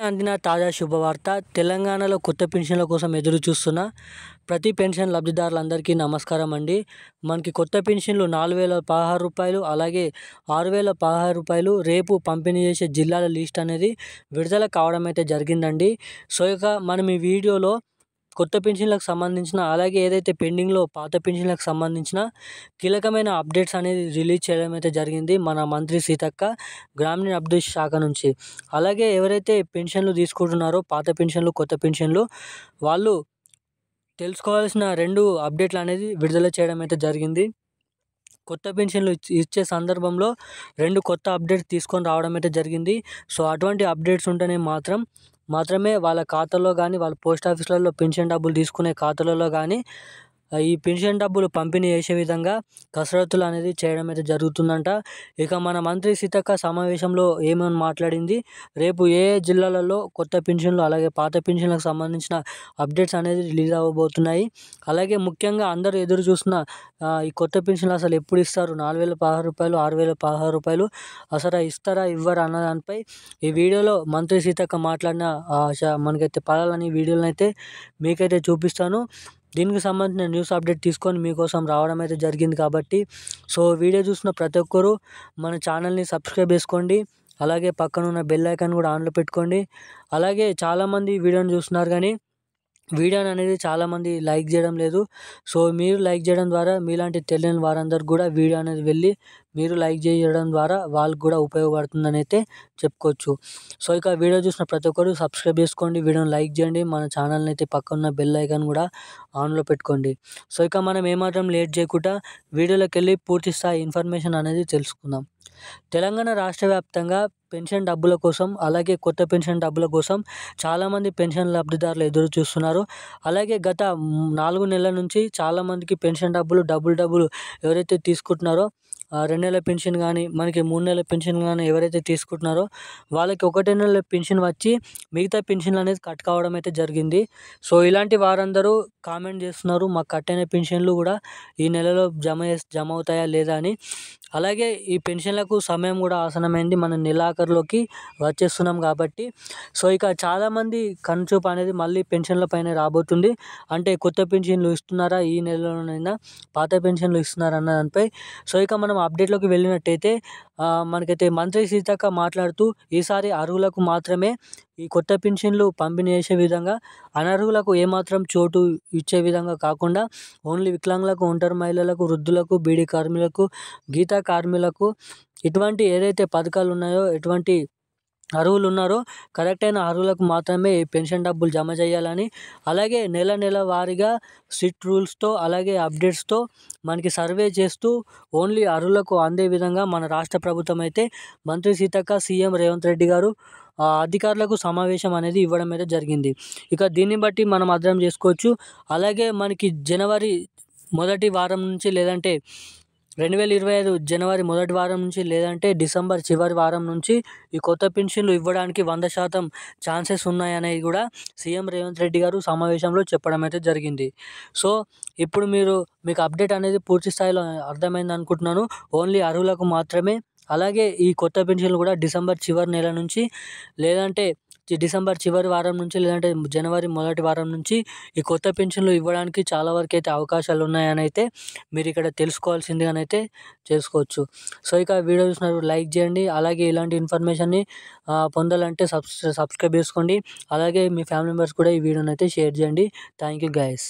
అందిన తాజా శుభవార్త. తెలంగాణలో కొత్త పెన్షన్ల కోసం ఎదురు చూస్తున్న ప్రతి పెన్షన్ లబ్ధిదారులందరికీ నమస్కారం అండి. మనకి కొత్త పెన్షన్లు రూ. 4,016, అలాగే రూ. 6,016 రేపు పంపిణీ చేసే జిల్లాల లిస్ట్ అనేది విడుదల కావడం అయితే జరిగిందండి. సో ఇక మనం ఈ వీడియోలో కొత్త పెన్షన్లకు సంబంధించిన, అలాగే ఏదైతే పెండింగ్లో పాత పెన్షన్లకు సంబంధించిన కీలకమైన అప్డేట్స్ అనేది రిలీజ్ చేయడం అయితే జరిగింది మన మంత్రి సీతక్క గ్రామీణ అభివృద్ధి శాఖ నుంచి. అలాగే ఎవరైతే పెన్షన్లు తీసుకుంటున్నారో, పాత పెన్షన్లు, కొత్త పెన్షన్లు, వాళ్ళు తెలుసుకోవాల్సిన 2 అప్డేట్లు అనేది విడుదల చేయడం అయితే జరిగింది. కొత్త పెన్షన్లు ఇచ్చే సందర్భంలో 2 కొత్త అప్డేట్స్ తీసుకొని రావడం అయితే జరిగింది. సో అటువంటి అప్డేట్స్ ఉంటేనే మాత్రమే వాళ్ళ ఖాతాలో కానీ, వాళ్ళ పోస్ట్ ఆఫీసులలో పెన్షన్ డబ్బులు తీసుకునే ఖాతాలలో కానీ ఈ పెన్షన్ డబ్బులు పంపిణీ చేసే విధంగా కసరత్తులు అనేది చేయడం అయితే జరుగుతుందంట. ఇక మన మంత్రి సీతక్క సమావేశంలో ఏమని మాట్లాడింది, రేపు ఏ జిల్లాలలో కొత్త పెన్షన్లు, అలాగే పాత పెన్షన్లకు సంబంధించిన అప్డేట్స్ అనేది రిలీజ్ అవ్వబోతున్నాయి. అలాగే ముఖ్యంగా అందరూ ఎదురు చూస్తున్న ఈ కొత్త పెన్షన్లు అసలు ఎప్పుడు ఇస్తారు, రూ. 4,016, రూ. 6,016 అసలు ఇస్తారా ఇవ్వరా అన్న దానిపై ఈ వీడియోలో మంత్రి సీతక్క మాట్లాడిన మనకైతే పదాలని వీడియోలను అయితే మీకైతే చూపిస్తాను. దీనికి సంబంధించిన న్యూస్ అప్డేట్ తీసుకొని మీకోసం రావడం అయితే జరిగింది కాబట్టి, సో వీడియో చూసిన ప్రతి ఒక్కరూ మన ఛానల్ని సబ్స్క్రైబ్ చేసుకోండి. అలాగే పక్కన ఉన్న బెల్ ఐకాన్ కూడా ఆన్లో పెట్టుకోండి. అలాగే చాలామంది వీడియోని చూస్తున్నారు కానీ వీడియోని అనేది చాలామంది లైక్ చేయడం లేదు. సో మీరు లైక్ చేయడం ద్వారా మీలాంటి తెలియని వారందరికి కూడా వీడియో అనేది వెళ్ళి మీరు లైక్ చేయడం ద్వారా వాళ్ళకు కూడా ఉపయోగపడుతుందని అయితే చెప్పుకోవచ్చు. సో ఇక వీడియో చూసిన ప్రతి ఒక్కరు సబ్స్క్రైబ్ చేసుకోండి, వీడియోని లైక్ చేయండి, మన ఛానల్ని అయితే పక్కన బెల్ ఐకాన్ కూడా ఆన్లో పెట్టుకోండి. సో ఇక మనం ఏమాత్రం లేట్ చేయకుండా వీడియోలోకి వెళ్ళి పూర్తి స్థాయి ఇన్ఫర్మేషన్ అనేది తెలుసుకుందాం. తెలంగాణ రాష్ట్ర వ్యాప్తంగా పెన్షన్ డబ్బుల కోసం, అలాగే కొత్త పెన్షన్ డబ్బుల కోసం చాలామంది పెన్షన్ లబ్ధిదారులు ఎదురు చూస్తున్నారు. అలాగే గత 4 నెలల నుంచి చాలామందికి పెన్షన్ డబ్బులు ఎవరైతే తీసుకుంటున్నారో, 2 నెలల పెన్షన్ కానీ, మనకి 3 నెలల పెన్షన్ కానీ ఎవరైతే తీసుకుంటున్నారో వాళ్ళకి 1 నెల పెన్షన్ వచ్చి మిగతా పెన్షన్లు అనేది కట్ కావడం అయితే జరిగింది. సో ఇలాంటి వారందరూ కామెంట్ చేస్తున్నారు, మాకు కట్టైన పెన్షన్లు కూడా ఈ నెలలో జమ అవుతాయా లేదా అని. అలాగే ఈ పెన్షన్లకు సమయం కూడా ఆసన్నమైంది, మనం నెలాఖరులోకి వచ్చేస్తున్నాం కాబట్టి. సో ఇక చాలామంది కనుచూపు అనేది మళ్ళీ పెన్షన్ల పైన రాబోతుంది. అంటే కొత్త పెన్షన్లు ఇస్తున్నారా ఈ నెలలోనైనా, పాత పెన్షన్లు ఇస్తున్నారా అన్న దానిపై. సో ఇక మనం అప్డేట్లోకి వెళ్ళినట్టయితే మనకైతే మంత్రి సీతక్క మాట్లాడుతూ, ఈసారి అర్హులకు మాత్రమే ఈ కొత్త పెన్షన్లు పంపిణీ చేసే విధంగా, అనర్హులకు ఏమాత్రం చోటు ఇచ్చే విధంగా కాకుండా ఓన్లీ వికలాంగులకు, ఒంటరి మహిళలకు, వృద్ధులకు, బీడీ కార్మికులకు, గీతా కార్మికులకు, ఇటువంటి ఏదైతే పథకాలు ఉన్నాయో, ఎటువంటి అర్హులు ఉన్నారో కరెక్ట్ అయిన అర్హులకు మాత్రమే పెన్షన్ డబ్బులు జమ చేయాలని, అలాగే నెల వారీగా స్ట్రిక్ట్ రూల్స్తో, అలాగే అప్డేట్స్తో మనకి సర్వే చేస్తూ ఓన్లీ అర్హులకు అందే విధంగా మన రాష్ట్ర ప్రభుత్వం అయితే మంత్రి సీతక్క, సీఎం రేవంత్ రెడ్డి గారు అధికారులకు సమావేశం అనేది ఇవ్వడం అయితే జరిగింది. ఇక దీన్ని బట్టి మనం అర్థం చేసుకోవచ్చు. అలాగే మనకి జనవరి మొదటి వారం నుంచి, లేదంటే 2025 జనవరి మొదటి వారం నుంచి, లేదంటే డిసెంబర్ చివరి వారం నుంచి ఈ కొత్త పెన్షన్లు ఇవ్వడానికి 100% ఛాన్సెస్ ఉన్నాయనేది కూడా సీఎం రేవంత్ రెడ్డి గారు సమావేశంలో చెప్పడం అయితే జరిగింది. సో ఇప్పుడు మీకు అప్డేట్ అనేది పూర్తి స్థాయిలో అర్థమైంది అనుకుంటున్నాను. ఓన్లీ అర్హులకు మాత్రమే. అలాగే ఈ కొత్త పెన్షన్లు కూడా డిసెంబర్ చివరి నెల నుంచి, లేదంటే డిసెంబర్ చివరి వారం నుంచి, లేదంటే జనవరి మొదటి వారం నుంచి ఈ కొత్త పెన్షన్లు ఇవ్వడానికి చాలా వరకు అయితే అవకాశాలు ఉన్నాయని అయితే మీరు ఇక్కడ తెలుసుకోవాల్సిందిగానైతే చేసుకోవచ్చు. సో ఇక వీడియో చూసినప్పుడు లైక్ చేయండి. అలాగే ఇలాంటి ఇన్ఫర్మేషన్ని పొందాలంటే సబ్స్క్రైబ్ చేసుకోండి. అలాగే మీ ఫ్యామిలీ మెంబర్స్ కూడా ఈ వీడియోని అయితే షేర్ చేయండి. Thank you guys.